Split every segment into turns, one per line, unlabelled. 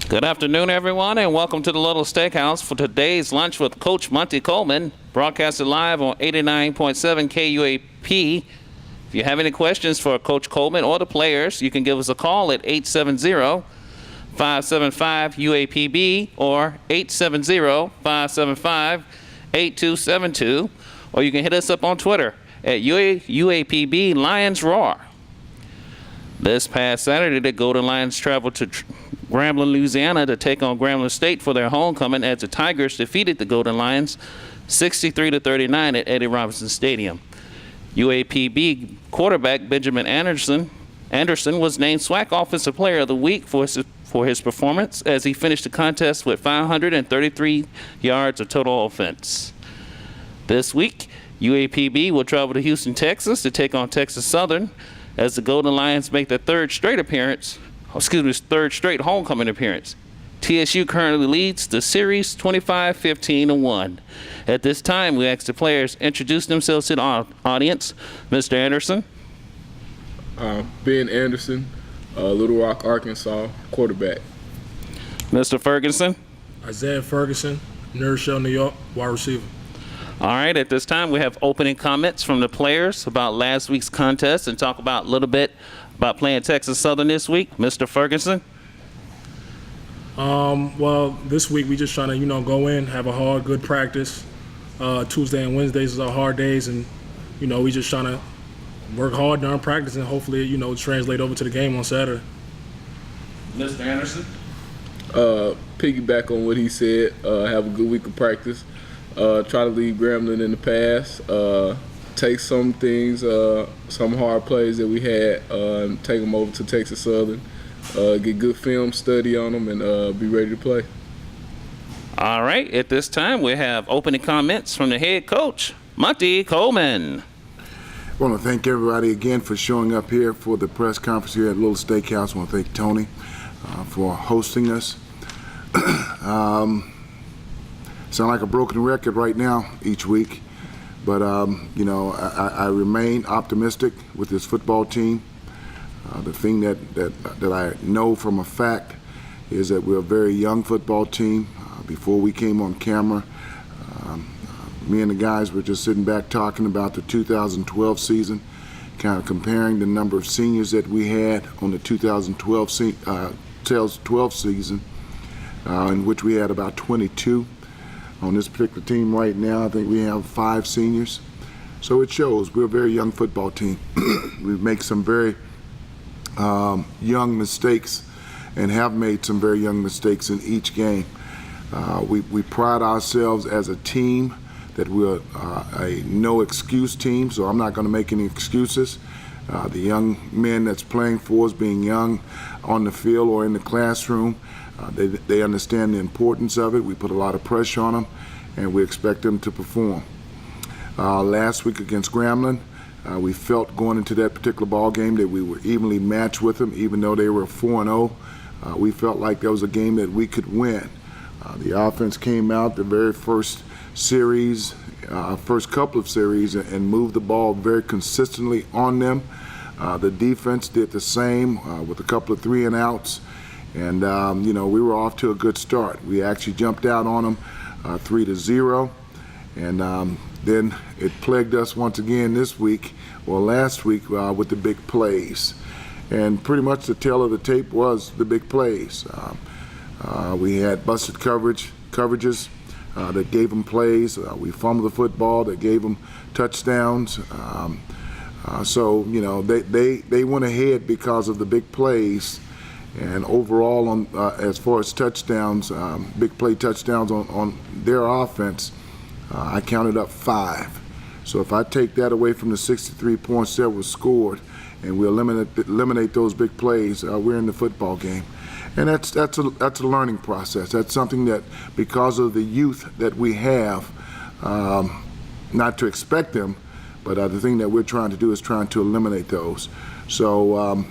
Good afternoon, everyone, and welcome to the Little Steakhouse for today's lunch with Coach Monty Coleman, broadcasted live on 89.7 KUAP. If you have any questions for Coach Coleman or the players, you can give us a call at 870-575-UAPB or 870-575-8272, or you can hit us up on Twitter at UAPB Lions Roar. This past Saturday, the Golden Lions traveled to Grambling, Louisiana to take on Grambling State for their homecoming as the Tigers defeated the Golden Lions 63-39 at Eddie Robinson Stadium. UAPB quarterback Benjamin Anderson was named SWAC Offensive Player of the Week for his performance as he finished the contest with 533 yards of total offense. This week, UAPB will travel to Houston, Texas to take on Texas Southern as the Golden Lions make their third straight homecoming appearance. TSU currently leads the series 25-15-1. At this time, we ask the players introduce themselves to the audience. Mr. Anderson.
Ben Anderson, Little Rock, Arkansas, quarterback.
Mr. Ferguson.
Isaiah Ferguson, Shell, New York, wide receiver.
All right, at this time, we have opening comments from the players about last week's contest and talk about a little bit about playing Texas Southern this week. Mr. Ferguson.
Well, this week we just trying to, go in, have a hard, good practice. Tuesday and Wednesdays is our hard days, and, we just trying to work hard during practice and hopefully, translate over to the game on Saturday.
Mr. Anderson.
Piggyback on what he said, have a good week of practice. Try to lead Grambling in the past. Take some things, some hard plays that we had, and take them over to Texas Southern. Get good film study on them and be ready to play.
All right, at this time we have opening comments from the head coach, Monty Coleman.
I want to thank everybody again for showing up here for the press conference here at Little Steakhouse. I want to thank Tony for hosting us. Sound like a broken record right now each week, but I remain optimistic with this football team. The thing that I know from a fact is that we're a very young football team. Before we came on camera, me and the guys were just sitting back talking about the 2012 season, kind of comparing the number of seniors that we had on the 2012 season, in which we had about 22. On this particular team right now, I think we have 5 seniors. So it shows we're a very young football team. We make some very young mistakes and have made some very young mistakes in each game. We pride ourselves as a team that we're a no-excuse team, so I'm not going to make any excuses. The young men that's playing for us, being young on the field or in the classroom, they understand the importance of it. We put a lot of pressure on them, and we expect them to perform. Last week against Grambling, we felt going into that particular ball game that we were evenly matched with them, even though they were 4-0. We felt like that was a game that we could win. The offense came out the very first couple of series, and moved the ball very consistently on them. The defense did the same with a couple of 3-and-outs. And, we were off to a good start. We actually jumped out on them 3-0. And then it plagued us once again last week with the big plays. And pretty much the tail of the tape was the big plays. We had busted coverages that gave them plays. We fumbled the football that gave them touchdowns. They went ahead because of the big plays. And overall, as far as touchdowns, big play touchdowns on their offense, I counted up 5. So if I take that away from the 63 points that was scored, and we eliminate those big plays, we're in the football game. And that's a learning process. That's something that, because of the youth that we have, not to expect them, but the thing that we're trying to do is trying to eliminate those. So.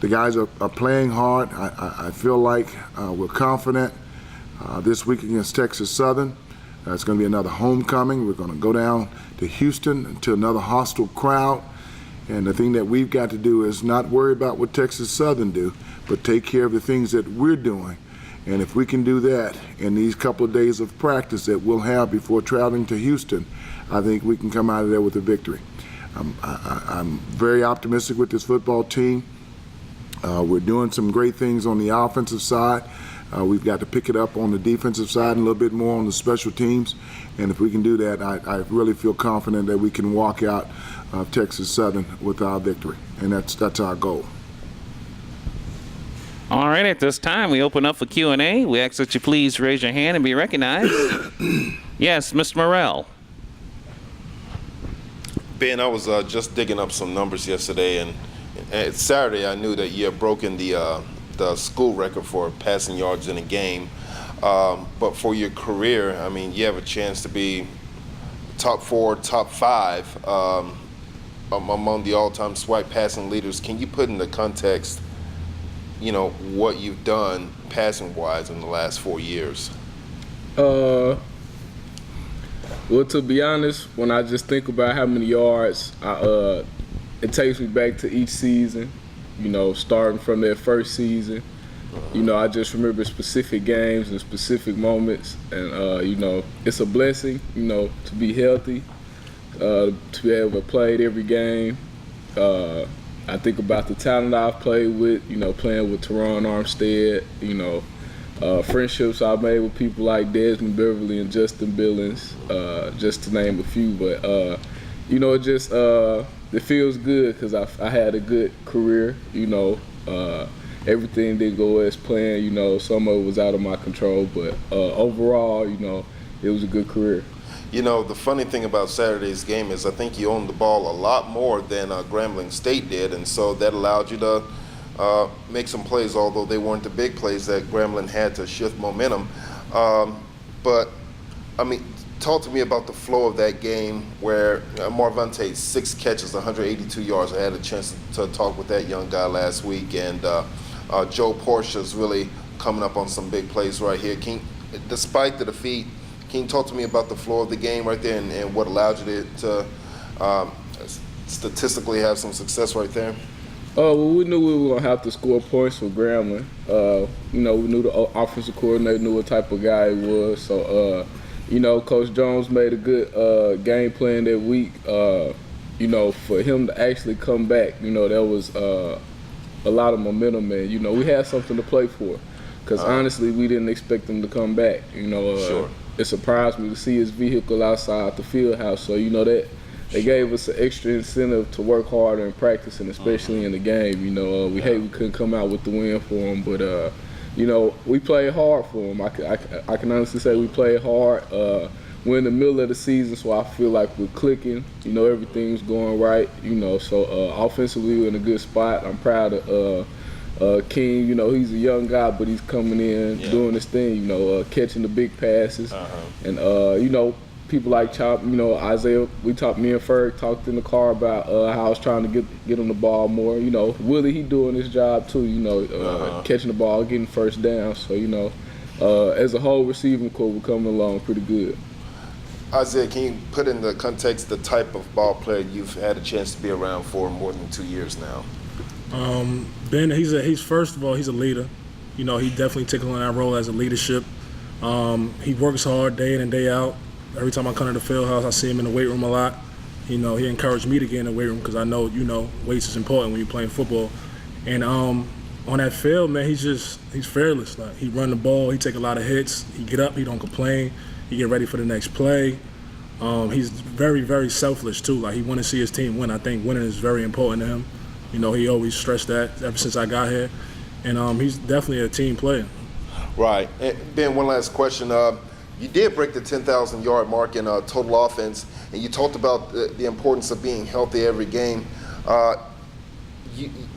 The guys are playing hard. I feel like we're confident this week against Texas Southern. It's going to be another homecoming. We're going to go down to Houston to another hostile crowd. And the thing that we've got to do is not worry about what Texas Southern do, but take care of the things that we're doing And if we can do that in these couple of days of practice that we'll have before traveling to Houston, I think we can come out of there with a victory. I'm very optimistic with this football team. We're doing some great things on the offensive side. We've got to pick it up on the defensive side and a little bit more on the special teams. And if we can do that, I really feel confident that we can walk out of Texas Southern with our victory. And that's our goal.
All right, at this time, we open up for Q&A. We ask that you please raise your hand and be recognized. Yes, Mr. Morrell.
Ben, I was just digging up some numbers yesterday, and Saturday I knew that you had broken the school record for passing yards in a game. But for your career, I mean, you have a chance to be top 4, top 5 among the all-time SWAC passing leaders. Can you put into context, what you've done passing-wise in the last 4 years?
Well, to be honest, when I just think about how many yards, it takes me back to each season, starting from that first season. I just remember specific games and specific moments, and, it's a blessing, to be healthy, to be able to play every game. I think about the talent I've played with, playing with Teron Armstead, friendships I've made with people like Desmond Beverly and Justin Billings, just to name a few. But, it feels good because I had a good career, everything didn't go as planned, some of it was out of my control. But overall, it was a good career.
The funny thing about Saturday's game is I think you owned the ball a lot more than Grambling State did, and so that allowed you to make some plays, although they weren't the big plays that Grambling had to shift momentum. But, I mean, talk to me about the flow of that game where Marvante, 6 catches, 182 yards. I had a chance to talk with that young guy last week, and Joe Portia's really coming up on some big plays right here. Despite the defeat, can you talk to me about the flow of the game right there and what allowed you to statistically have some success right there?
Well, we knew we were going to have to score points for Grambling. We knew the offensive coordinator knew what type of guy he was. So, Coach Jones made a good game plan that week. For him to actually come back, there was a lot of momentum, and, we had something to play for. Because honestly, we didn't expect him to come back.
Sure.
It surprised me to see his vehicle outside the field house. So, that they gave us an extra incentive to work harder in practice, and especially in the game. We hate we couldn't come out with the win for him, but we played hard for him. I can honestly say we played hard. We're in the middle of the season, so I feel like we're clicking. Everything's going right. So offensively we're in a good spot. I'm proud of King. He's a young guy, but he's coming in, doing his thing. Catching the big passes, and people like Chop, Isaiah. Me and Ferg talked in the car about how I was trying to get him the ball more. Willie, he doing his job too. Catching the ball, getting first down. So as a whole receiving corps, we're coming along pretty good.
Isaiah, can you put in the context the type of ball player you've had a chance to be around for more than 2 years now?
Ben, he's first of all, he's a leader. He definitely taking on that role as a leadership. He works hard day in and day out. Every time I come to the field house, I see him in the weight room a lot. He encouraged me to get in the weight room because I know, weights is important when you're playing football. And on that field, man, he's fearless. Like, he run the ball, he take a lot of hits, he get up, he don't complain, he get ready for the next play. He's very, very selfless too. Like, he want to see his team win. I think winning is very important to him. He always stressed that ever since I got here. And he's definitely a team player.
Right. And Ben, one last question. You did break the 10,000-yard mark in total offense, and you talked about the importance of being healthy every game.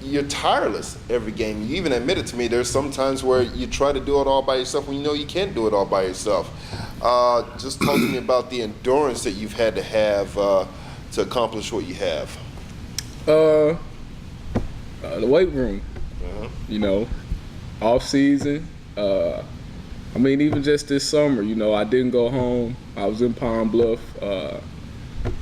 You're tireless every game. You even admitted to me there's some times where you try to do it all by yourself when you know you can't do it all by yourself. Just talk to me about the endurance that you've had to have to accomplish what you have.
The weight room, off season. Even just this summer, I didn't go home. I was in Pine Bluff.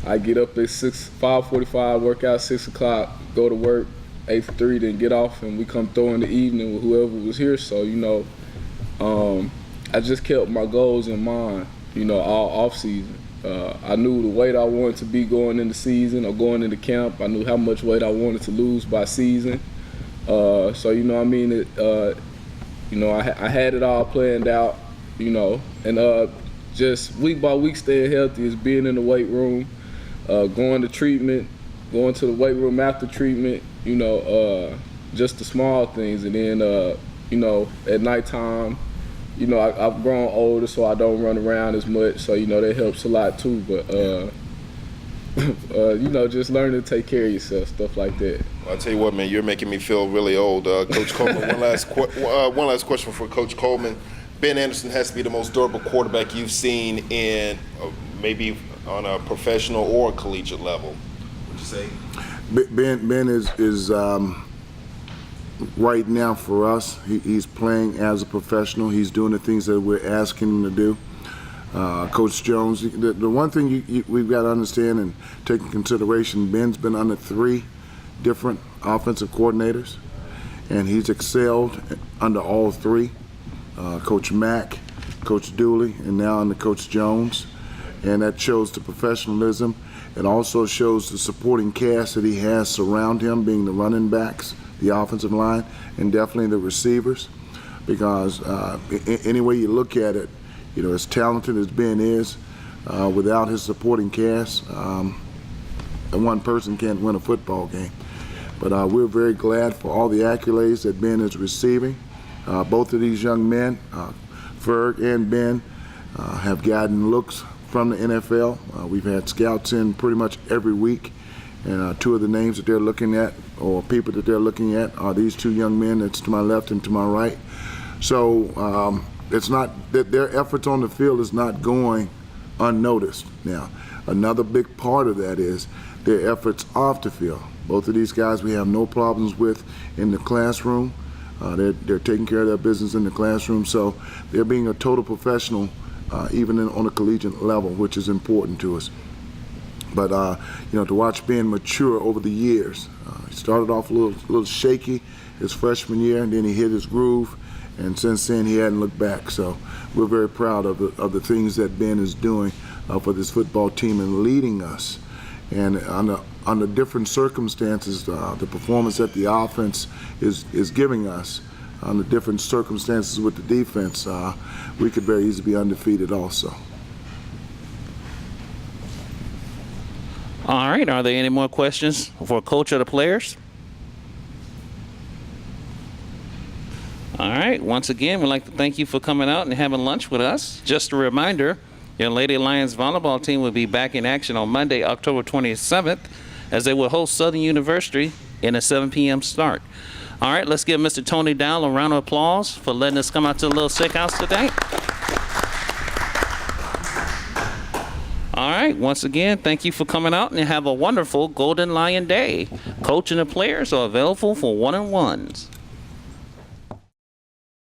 I get up at 5:45, work out 6 o'clock, go to work 8:03, then get off, and we come throw in the evening with whoever was here. So, I just kept my goals in mind, all off season. I knew the weight I wanted to be going into season or going into camp. I knew how much weight I wanted to lose by season. I had it all planned out, and just week by week staying healthy is being in the weight room, going to treatment, going to the weight room after treatment, just the small things. And then, at nighttime, I've grown older, so I don't run around as much. So, that helps a lot too. But, just learning to take care of yourself, stuff like that.
Well, I'll tell you what, man, you're making me feel really old. Coach Coleman, one last question for Coach Coleman. Ben Anderson has to be the most durable quarterback you've seen in maybe on a professional or collegiate level. Would you say?
Ben is right now for us. He's playing as a professional. He's doing the things that we're asking him to do. Coach Jones, the one thing we've got to understand and take in consideration, Ben's been under 3 different offensive coordinators, and he's excelled under all 3. Coach Mack, Coach Dooley, and now under Coach Jones. And that shows the professionalism. It also shows the supporting cast that he has surround him, being the running backs, the offensive line, and definitely the receivers. Because any way you look at it, as talented as Ben is, without his supporting cast, one person can't win a football game. But we're very glad for all the accolades that Ben is receiving. Both of these young men, Ferg and Ben, have gotten looks from the NFL. We've had scouts in pretty much every week, and 2 of the names that they're looking at, or people that they're looking at, are these 2 young men that's to my left and to my right. So it's not that their efforts on the field is not going unnoticed. Now, another big part of that is their efforts off the field. Both of these guys we have no problems with in the classroom. They're taking care of their business in the classroom, so they're being a total professional, even on a collegiate level, which is important to us. But to watch Ben mature over the years, he started off a little shaky his freshman year, and then he hit his groove, and since then he hadn't looked back. So we're very proud of the things that Ben is doing for this football team and leading us. And under different circumstances, the performance that the offense is giving us, under different circumstances with the defense, we could very easily be undefeated also.
All right, are there any more questions for Coach or the players? All right, once again, we'd like to thank you for coming out and having lunch with us. Just a reminder, your Lady Lions volleyball team will be back in action on Monday, October 27th, as they will host Southern University in a 7 p.m. start. All right, let's give Mr. Tony Dowell a round of applause for letting us come out to the Little Sick House today. All right, once again, thank you for coming out and have a wonderful Golden Lion Day. Coach and the players are available for one-on-ones.